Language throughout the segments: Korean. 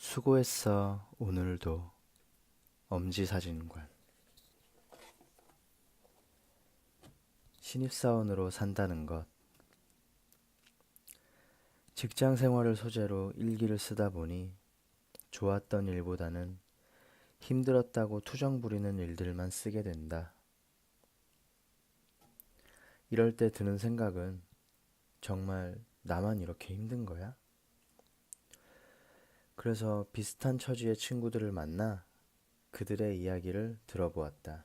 수고했어, 오늘도. 엄지사진관. 신입사원으로 산다는 것. 직장 생활을 소재로 일기를 쓰다 보니 좋았던 일보다는 힘들었다고 투정 부리는 일들만 쓰게 된다. 이럴 때 드는 생각은 정말 나만 이렇게 힘든 거야? 그래서 비슷한 처지의 친구들을 만나 그들의 이야기를 들어보았다.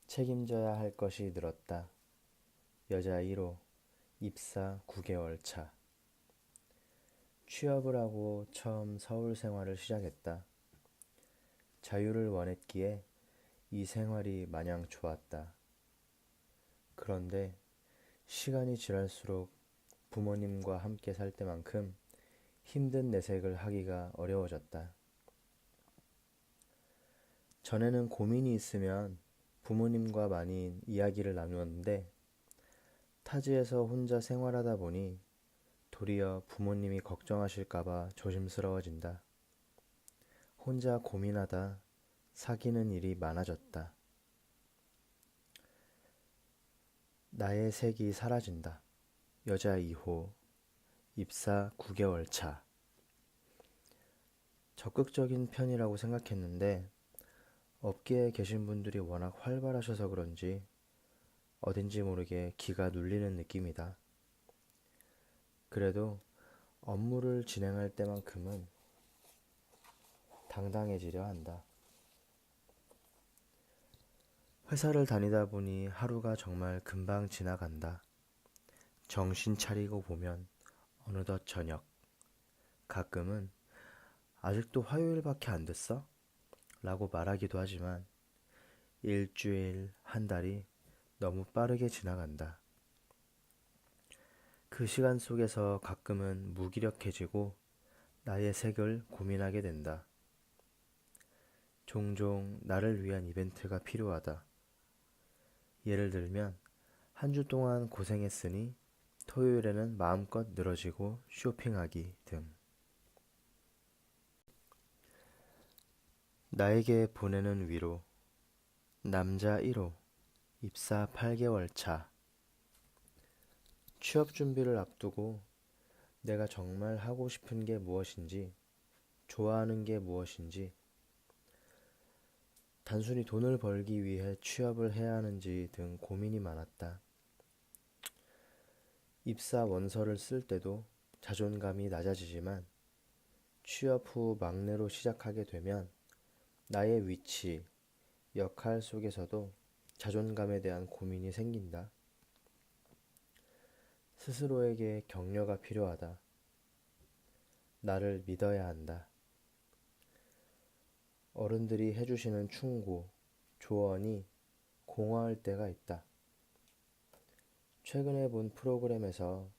책임져야 할 것이 늘었다. 여자 1호, 입사 9개월 차. 취업을 하고 처음 서울 생활을 시작했다. 자유를 원했기에 이 생활이 마냥 좋았다. 그런데 시간이 지날수록 부모님과 함께 살 때만큼 힘든 내색을 하기가 어려워졌다. 전에는 고민이 있으면 부모님과 많이 이야기를 나누었는데 타지에서 혼자 생활하다 보니 도리어 부모님이 걱정하실까봐 조심스러워진다. 혼자 고민하다 사귀는 일이 많아졌다. 나의 색이 사라진다. 여자 2호, 입사 9개월 차. 적극적인 편이라고 생각했는데 업계에 계신 분들이 워낙 활발하셔서 그런지 어딘지 모르게 기가 눌리는 느낌이다. 그래도 업무를 진행할 때만큼은 당당해지려 한다. 회사를 다니다 보니 하루가 정말 금방 지나간다. 정신 차리고 보면 어느덧 저녁. 가끔은 아직도 화요일밖에 안 됐어? 라고 말하기도 하지만 일주일, 한 달이 너무 빠르게 지나간다. 그 시간 속에서 가끔은 무기력해지고 나의 색을 고민하게 된다. 종종 나를 위한 이벤트가 필요하다. 예를 들면 한 주 동안 고생했으니 토요일에는 마음껏 늘어지고 쇼핑하기 등. 나에게 보내는 위로. 남자 1호, 입사 8개월 차. 취업 준비를 앞두고 내가 정말 하고 싶은 게 무엇인지, 좋아하는 게 무엇인지, 단순히 돈을 벌기 위해 취업을 해야 하는지 등 고민이 많았다. 입사 원서를 쓸 때도 자존감이 낮아지지만 취업 후 막내로 시작하게 되면 나의 위치, 역할 속에서도 자존감에 대한 고민이 생긴다. 스스로에게 격려가 필요하다. 나를 믿어야 한다. 어른들이 해주시는 충고, 조언이 공허할 때가 있다. 최근에 본 프로그램에서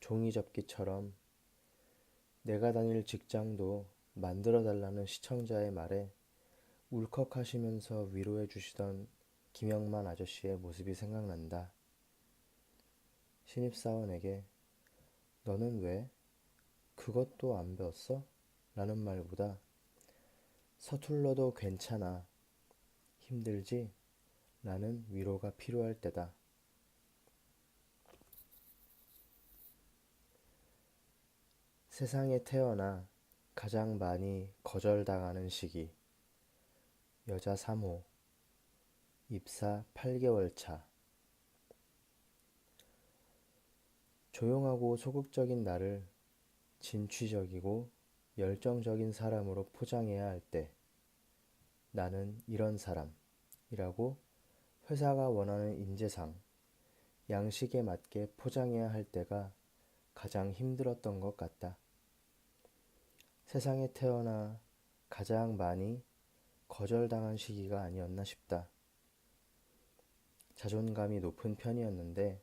종이접기처럼 내가 다닐 직장도 만들어달라는 시청자의 말에 울컥하시면서 위로해 주시던 김영만 아저씨의 모습이 생각난다. 신입사원에게 너는 왜 그것도 안 배웠어? 라는 말보다 서툴러도 괜찮아. 힘들지? 라는 위로가 필요할 때다. 세상에 태어나 가장 많이 거절당하는 시기. 여자 3호, 입사 8개월 차. 조용하고 소극적인 나를 진취적이고 열정적인 사람으로 포장해야 할 때, 나는 이런 사람이라고 회사가 원하는 인재상, 양식에 맞게 포장해야 할 때가 가장 힘들었던 것 같다. 세상에 태어나 가장 많이 거절당한 시기가 아니었나 싶다. 자존감이 높은 편이었는데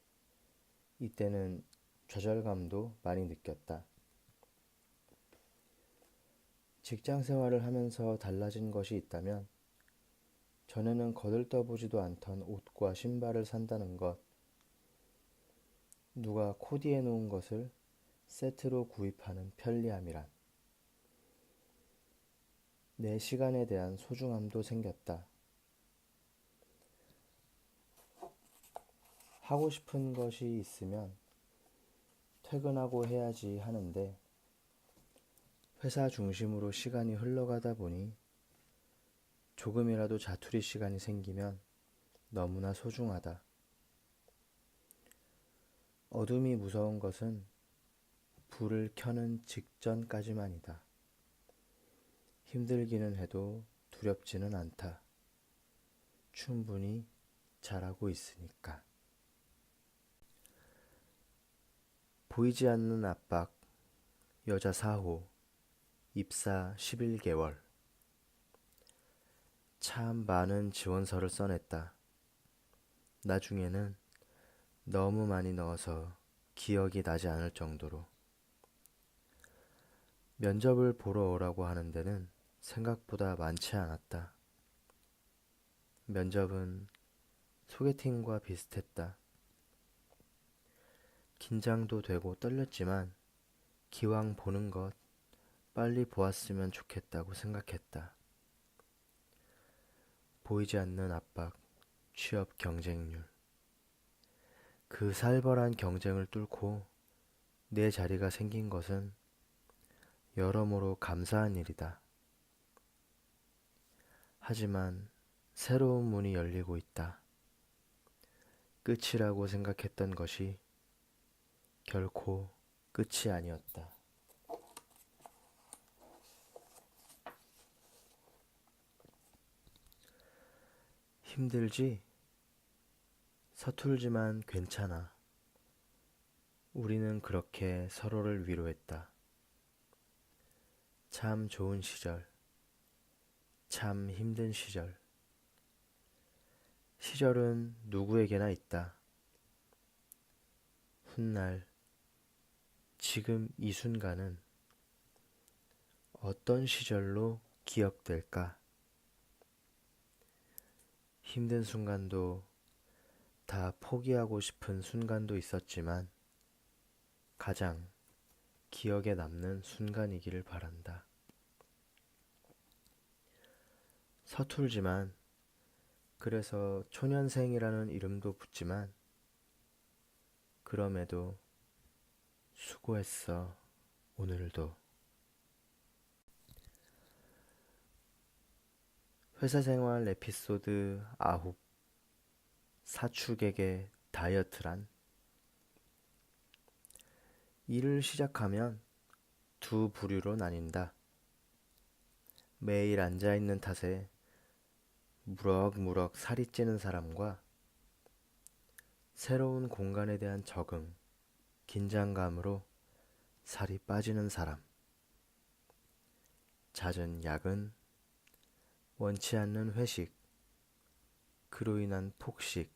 이때는 좌절감도 많이 느꼈다. 직장 생활을 하면서 달라진 것이 있다면 전에는 거들떠보지도 않던 옷과 신발을 산다는 것, 누가 코디해 놓은 것을 세트로 구입하는 편리함이란. 내 시간에 대한 소중함도 생겼다. 하고 싶은 것이 있으면 퇴근하고 해야지 하는데 회사 중심으로 시간이 흘러가다 보니 조금이라도 자투리 시간이 생기면 너무나 소중하다. 어둠이 무서운 것은 불을 켜는 직전까지만이다. 힘들기는 해도 두렵지는 않다. 충분히 잘하고 있으니까. 보이지 않는 압박, 여자 4호, 입사 11개월. 참 많은 지원서를 써냈다. 나중에는 너무 많이 넣어서 기억이 나지 않을 정도로. 면접을 보러 오라고 하는 데는 생각보다 많지 않았다. 면접은 소개팅과 비슷했다. 긴장도 되고 떨렸지만 기왕 보는 것 빨리 보았으면 좋겠다고 생각했다. 보이지 않는 압박, 취업 경쟁률. 그 살벌한 경쟁을 뚫고 내 자리가 생긴 것은 여러모로 감사한 일이다. 하지만 새로운 문이 열리고 있다. 끝이라고 생각했던 것이 결코 끝이 아니었다. 힘들지? 서툴지만 괜찮아. 우리는 그렇게 서로를 위로했다. 참 좋은 시절, 참 힘든 시절. 시절은 누구에게나 있다. 훗날, 지금 이 순간은 어떤 시절로 기억될까? 힘든 순간도 다 포기하고 싶은 순간도 있었지만 가장 기억에 남는 순간이기를 바란다. 서툴지만 그래서 초년생이라는 이름도 붙지만 그럼에도 수고했어, 오늘도. 회사생활 에피소드 9. 사축에게 다이어트란. 일을 시작하면 두 부류로 나뉜다. 매일 앉아있는 탓에 무럭무럭 살이 찌는 사람과 새로운 공간에 대한 적응, 긴장감으로 살이 빠지는 사람. 잦은 야근, 원치 않는 회식, 그로 인한 폭식,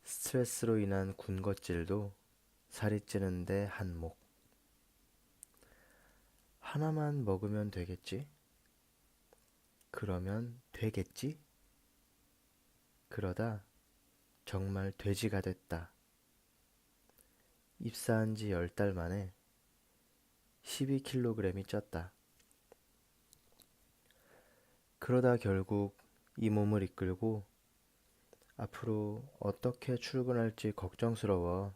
스트레스로 인한 군것질도 살이 찌는데 한몫. 하나만 먹으면 되겠지? 그러면 되겠지? 그러다 정말 돼지가 됐다. 입사한 지 10달 만에 12kg이 쪘다. 그러다 결국 이 몸을 이끌고 앞으로 어떻게 출근할지 걱정스러워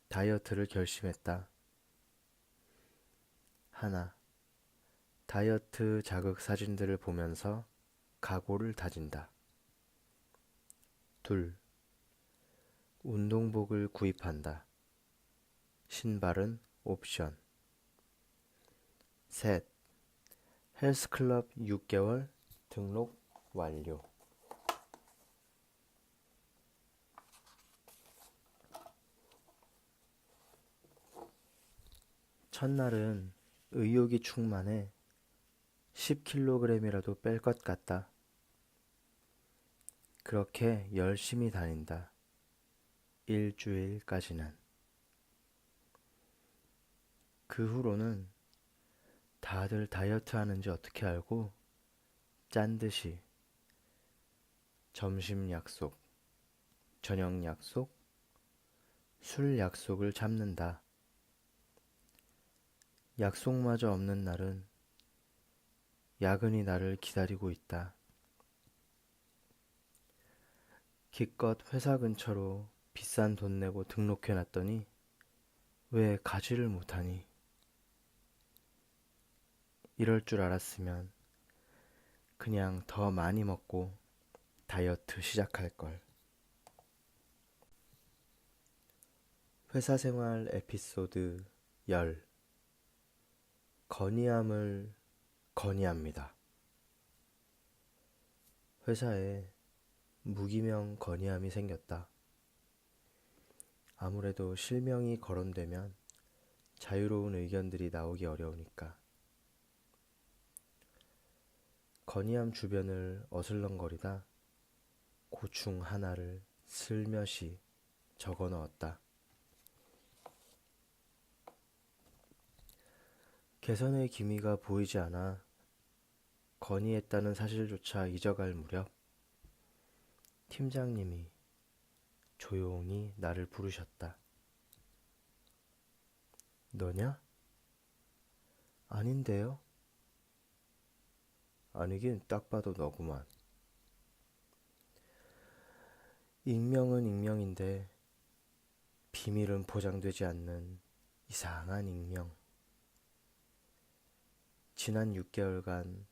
다이어트를 결심했다. 하나, 다이어트 자극 사진들을 보면서 각오를 다진다. 둘, 운동복을 구입한다. 신발은 옵션. 셋, 헬스클럽 6개월 등록 완료. 첫날은 의욕이 충만해 10kg이라도 뺄 것 같다. 그렇게 열심히 다닌다. 일주일까지는. 그 후로는 다들 다이어트 하는지 어떻게 알고 짠 듯이 점심 약속, 저녁 약속, 술 약속을 잡는다. 약속마저 없는 날은 야근이 나를 기다리고 있다. 기껏 회사 근처로 비싼 돈 내고 등록해놨더니 왜 가지를 못하니? 이럴 줄 알았으면 그냥 더 많이 먹고 다이어트 시작할 걸. 회사 생활 에피소드 10. 건의함을 건의합니다. 회사에 무기명 건의함이 생겼다. 아무래도 실명이 거론되면 자유로운 의견들이 나오기 어려우니까. 건의함 주변을 어슬렁거리다 고충 하나를 슬며시 적어 넣었다. 개선의 기미가 보이지 않아 건의했다는 사실조차 잊어갈 무렵 팀장님이 조용히 나를 부르셨다. 너냐? 아닌데요? 아니긴 딱 봐도 너구만. 익명은 익명인데 비밀은 보장되지 않는 이상한 익명. 지난 6개월간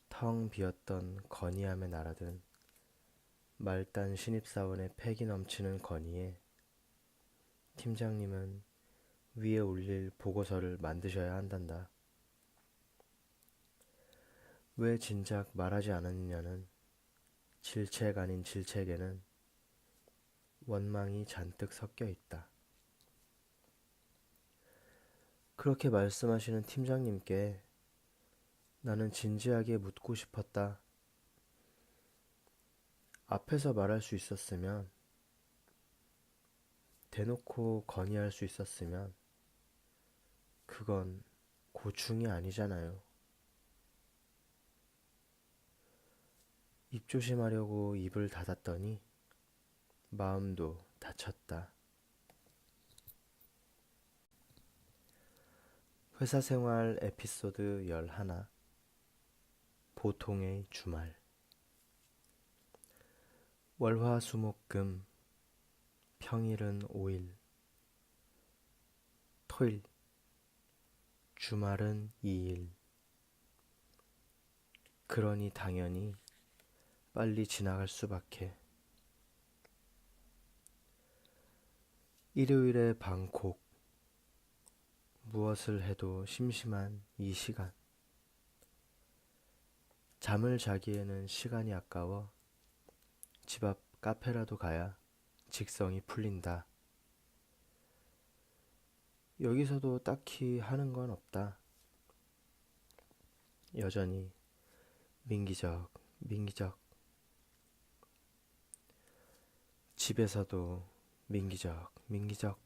텅 비었던 건의함에 날아든 말단 신입사원의 패기 넘치는 건의에 팀장님은 위에 올릴 보고서를 만드셔야 한단다. 왜 진작 말하지 않았느냐는 질책 아닌 질책에는 원망이 잔뜩 섞여 있다. 그렇게 말씀하시는 팀장님께 나는 진지하게 묻고 싶었다. 앞에서 말할 수 있었으면, 대놓고 건의할 수 있었으면, 그건 고충이 아니잖아요. 입조심하려고 입을 닫았더니 마음도 닫혔다. 회사 생활 에피소드 11. 보통의 주말. 월화수목금, 평일은 5일, 토일, 주말은 2일. 그러니 당연히 빨리 지나갈 수밖에. 일요일에 방콕. 무엇을 해도 심심한 이 시간. 잠을 자기에는 시간이 아까워 집 앞 카페라도 가야 직성이 풀린다. 여기서도 딱히 하는 건 없다. 여전히 민기적, 민기적. 집에서도 민기적, 민기적.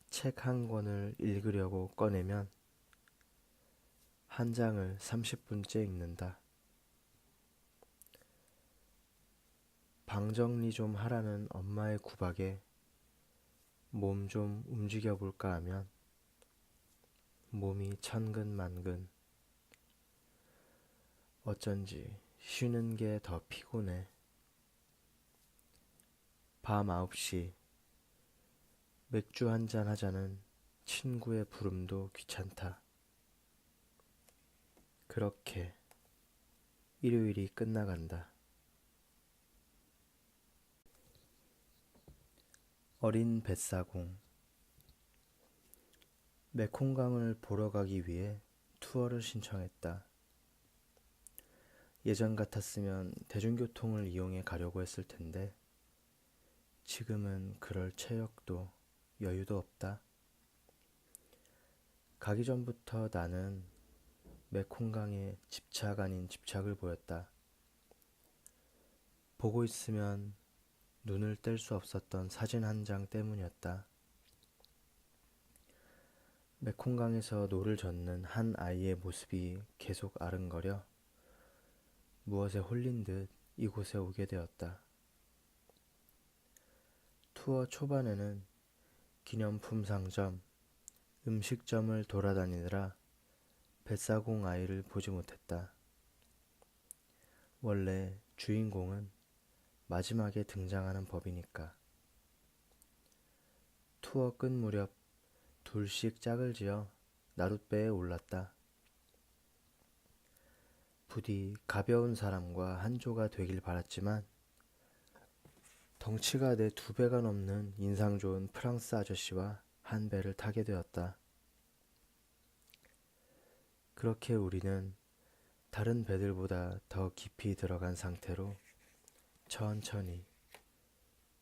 책 한 권을 읽으려고 꺼내면 한 장을 30분째 읽는다. 방 정리 좀 하라는 엄마의 구박에 몸 좀 움직여 볼까 하면 몸이 천근만근. 어쩐지 쉬는 게 더 피곤해. 밤 9시 맥주 한잔 하자는 친구의 부름도 귀찮다. 그렇게 일요일이 끝나간다. 어린 뱃사공. 메콩강을 보러 가기 위해 투어를 신청했다. 예전 같았으면 대중교통을 이용해 가려고 했을 텐데 지금은 그럴 체력도 여유도 없다. 가기 전부터 나는 메콩강에 집착 아닌 집착을 보였다. 보고 있으면 눈을 뗄 수 없었던 사진 한 장 때문이었다. 메콩강에서 노를 젓는 한 아이의 모습이 계속 아른거려 무엇에 홀린 듯 이곳에 오게 되었다. 투어 초반에는 기념품 상점, 음식점을 돌아다니느라 뱃사공 아이를 보지 못했다. 원래 주인공은 마지막에 등장하는 법이니까. 투어 끝 무렵 둘씩 짝을 지어 나룻배에 올랐다. 부디 가벼운 사람과 한조가 되길 바랐지만 덩치가 내 2배가 넘는 인상 좋은 프랑스 아저씨와 한 배를 타게 되었다. 그렇게 우리는 다른 배들보다 더 깊이 들어간 상태로 천천히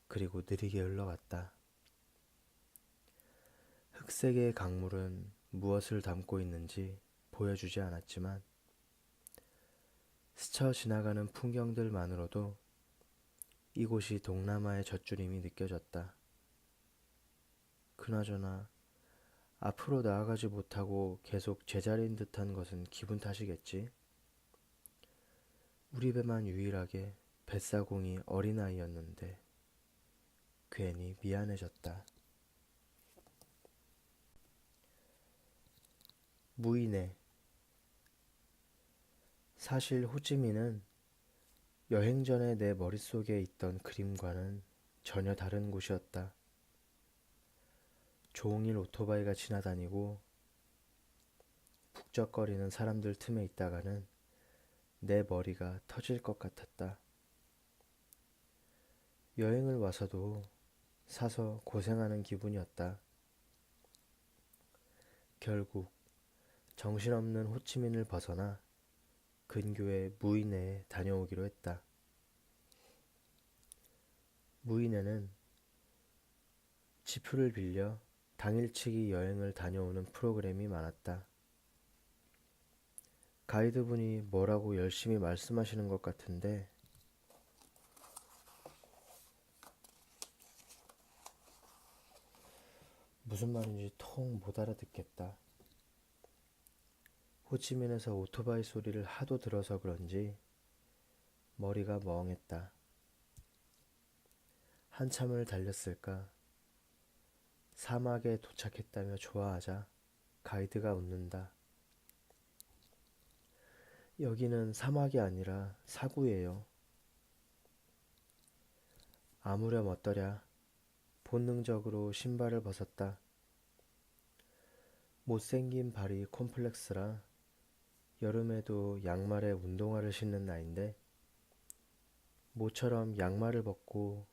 그리고 느리게 흘러갔다. 흑색의 강물은 무엇을 담고 있는지 보여주지 않았지만 스쳐 지나가는 풍경들만으로도 이곳이 동남아의 젖주림이 느껴졌다. 그나저나 앞으로 나아가지 못하고 계속 제자리인 듯한 것은 기분 탓이겠지. 우리 배만 유일하게 뱃사공이 어린아이였는데 괜히 미안해졌다. 무이네. 사실 호찌민은 여행 전에 내 머릿속에 있던 그림과는 전혀 다른 곳이었다. 종일 오토바이가 지나다니고 북적거리는 사람들 틈에 있다가는 내 머리가 터질 것 같았다. 여행을 와서도 사서 고생하는 기분이었다. 결국 정신없는 호치민을 벗어나 근교의 무이네에 다녀오기로 했다. 무이네는 지프를 빌려 당일치기 여행을 다녀오는 프로그램이 많았다. 가이드분이 뭐라고 열심히 말씀하시는 것 같은데 무슨 말인지 통 못 알아듣겠다. 호치민에서 오토바이 소리를 하도 들어서 그런지 머리가 멍했다. 한참을 달렸을까? 사막에 도착했다며 좋아하자 가이드가 웃는다. 여기는 사막이 아니라 사구예요. 아무렴 어떠랴. 본능적으로 신발을 벗었다. 못생긴 발이 콤플렉스라 여름에도 양말에 운동화를 신는 나인데 모처럼 양말을 벗고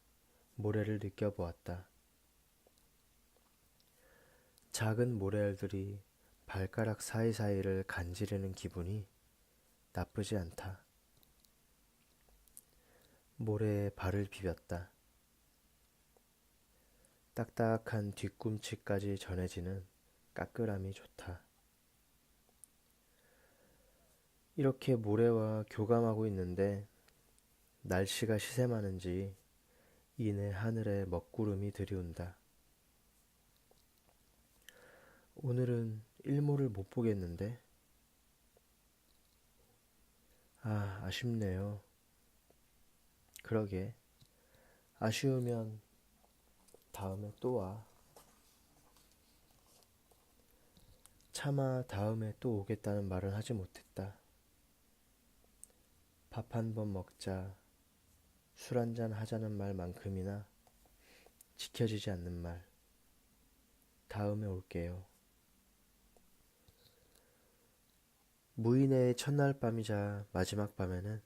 모래를 느껴보았다. 작은 모래알들이 발가락 사이사이를 간지르는 기분이 나쁘지 않다. 모래에 발을 비볐다. 딱딱한 뒤꿈치까지 전해지는 까끌함이 좋다. 이렇게 모래와 교감하고 있는데 날씨가 시샘하는지 이내 하늘에 먹구름이 들이운다. 오늘은 일몰을 못 보겠는데? 아쉽네요. 그러게. 아쉬우면 다음에 또 와. 차마 다음에 또 오겠다는 말은 하지 못했다. 밥 한 번 먹자, 술 한잔 하자는 말만큼이나 지켜지지 않는 말. 다음에 올게요. 무인의 첫날 밤이자 마지막 밤에는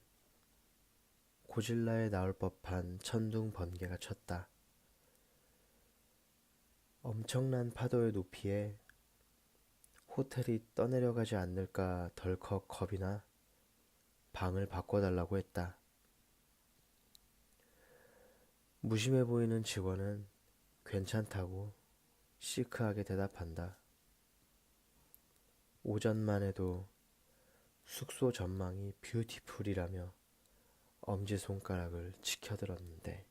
고질라에 나올 법한 천둥 번개가 쳤다. 엄청난 파도의 높이에 호텔이 떠내려가지 않을까 덜컥 겁이 나 방을 바꿔달라고 했다. 무심해 보이는 직원은 괜찮다고 시크하게 대답한다. 오전만 해도 숙소 전망이 뷰티풀이라며 엄지손가락을 치켜들었는데